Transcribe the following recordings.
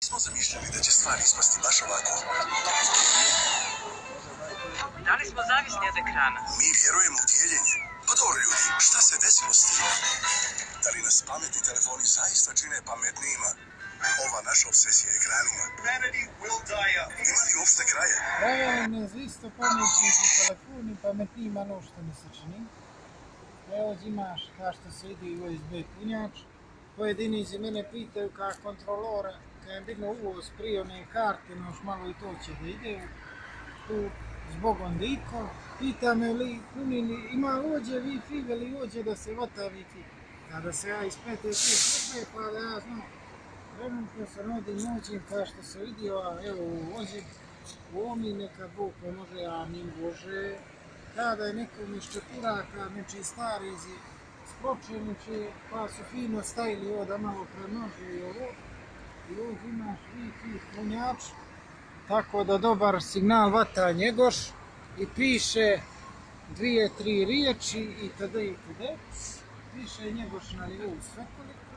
Nismo zamišljali da će stvari ispasti baš ovako. Da li smo zavisni od ekrana? Mi vjerujemo u dijeljenje. Pa dobro ljudi, šta se desilo s tim? Da li nas pametni telefoni zaista čine pametnijima? Ova naša obsesija ekranima. Ima li uopšte kraja? Pravili nas isto pametni su telefoni, pametnijima no što mi se čini. Evo imaš, kao što se vidi USB punjač. Pojedini se mene pitaju kao kontrolora, kad je bilo uvoz prije one karte, no još malo i to će da ide tu zbog ondiko. Pita me li punili, ima ođe Wi-Fi, veli ođe da se vata Wi-Fi. Kada se ja iz PTT kupe, pa da ja znam, trenutno se rodim noćim kao što se vidio, a evo ođe, u omi neka Bog pomože, a mi Bože. Kada je nekom iz Čepuraka, neči starizi, Spločenići, pa su fino stajili ovo da malo premnoži i ovo. I ovdje imaš Wi-Fi punjač, tako da dobar signal vata njegoš i piše 2-3 riječi itd. Piše njegoš na nivou svekoliko.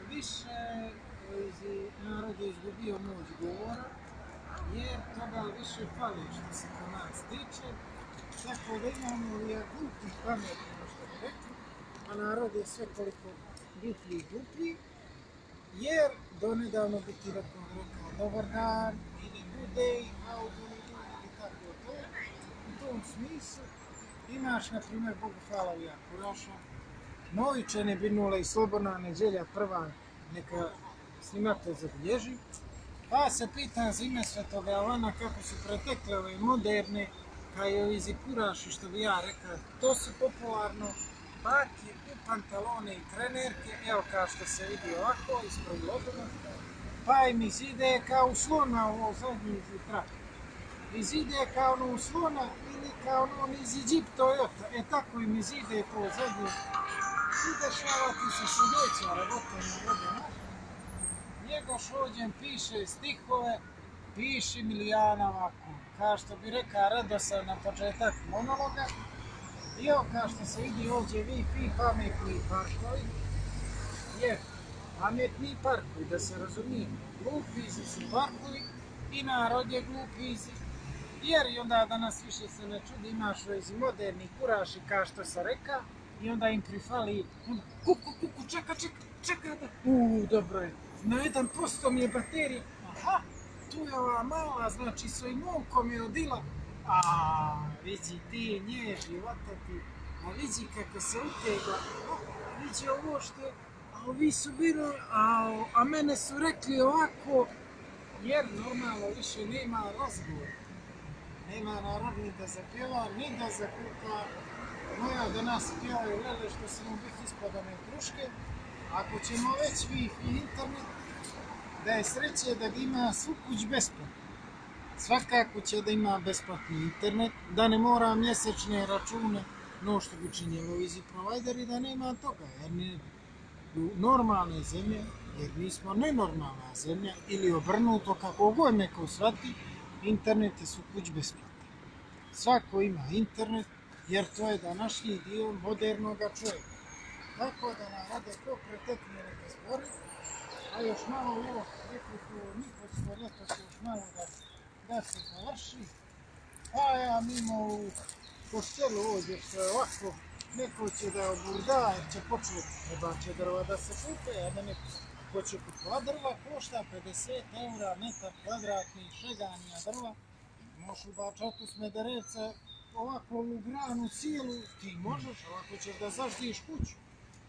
Više narod je izgubio moć govora, jer toga više fali što se kod nas tiče. Tako da imamo glupi pametni, što bi rekli, a narod je sve koliko gluplji i gluplji, jer donedavno bi ti rekao dobar dan, ili good day, how do you do, i tako to. U tom smislu imaš, na primjer, Bogu hvala ja Kuraša, Novičane binula i Slobodna nedjelja prva, neka snimatelj zabilježi, pa se pitam za ime Svetoga Jovana kako su pretekle ove moderne, kao i izi Kuraši, što bi ja rekao, to su popularno, baki u pantalone i trenerke, evo kao što se vidi ovako, ispred lobova, pa im izide kao u slona ovo zadnji iz traka. Izide kao ono u slona ili kao ono iz Egyptojota, tako im izide to zadnje. I dešavati se sljedeća rabota na rodina. Njegoš ođen piše stihove, piši Milijana ovako, kao što bi rekao Radosav na početak monologa. I evo kao što se vidi ovdje Wi-Fi pametni parkovi, jer pametni parkovi, da se razumije, glupizi su parkovi i narod je glupizi, jer i onda danas više se ne čudi, imaš iz moderni Kuraši kao što se reka, i onda im prifali kuku, čeka da, dobro je, na 1% mi je baterija, aha, tu je ova mala, znači svojim okom je odila, vidi ti nje života ti, a vidi kako se utega, vidi ovo što, a ovi su bili, a mene su rekli ovako, jer normalno više nema razgovora. Nema narod ni da zapjeva, ni da zakuka. Moja da nas pjevaju lele što se mu biti ispod one kruške. Ako ćemo već Wi-Fi internet, da je sreće da ga ima svu kuć besplatno. Svaka kuća da ima besplatni internet, da ne mora mjesečne račune, no što bi činjelo easy provider i da nema toga, jer ne normalne zemlje, jer mi smo nenormalna zemlja, ili obrnuto kako god neko shvati, interneti su kuć besplatni. Svako ima internet, jer to je današnji dio modernog čovjeka. Tako da narode ko pretekne neke spore, a još malo ovo repliku Nikotsko ljeto se još malo da se završi. Pa ja mimo u koštelu ovdje što je ovako, neko će da oburda jer će početi trebaće drva da se kupe, a da neko će kupova drva, košta 50 € metar kvadratni šeganja drva. Možeš ubačati u Smederevca ovako u granu cijelu, ti možeš, ovako ćeš da zaštiš kuću.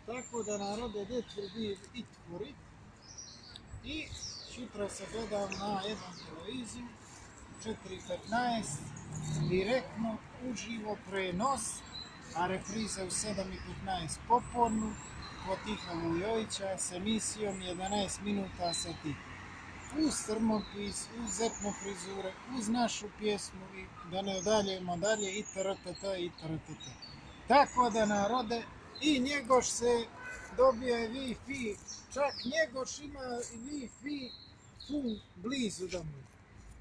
Tako da narode detvrdi i tvorit. I sutra se gledam na jednom televiziju, 4:15, direktno, uživo prenos, a repriza u 7:15 popodnu, kod Tiha Vujovića s emisijom 11 minuta sa Tiha. Uz strmopis, uz zetno frizure, uz našu pjesmu i da ne odaljujemo dalje i trttt. Tako da narode, i Njegoš se dobije Wi-Fi, čak Njegoš ima Wi-Fi tu blizu domu.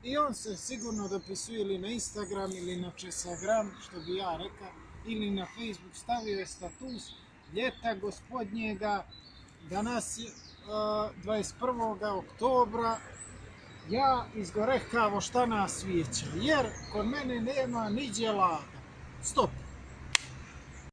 I on se sigurno dopisuje ili na Instagram ili na Česagram, što bi ja rekao, ili na Facebook stavio je status ljeta gospodnjega, danas je 21. oktobra ja izgorehkavo šta nas svijeća, jer kod mene nema niđe lada. Stop.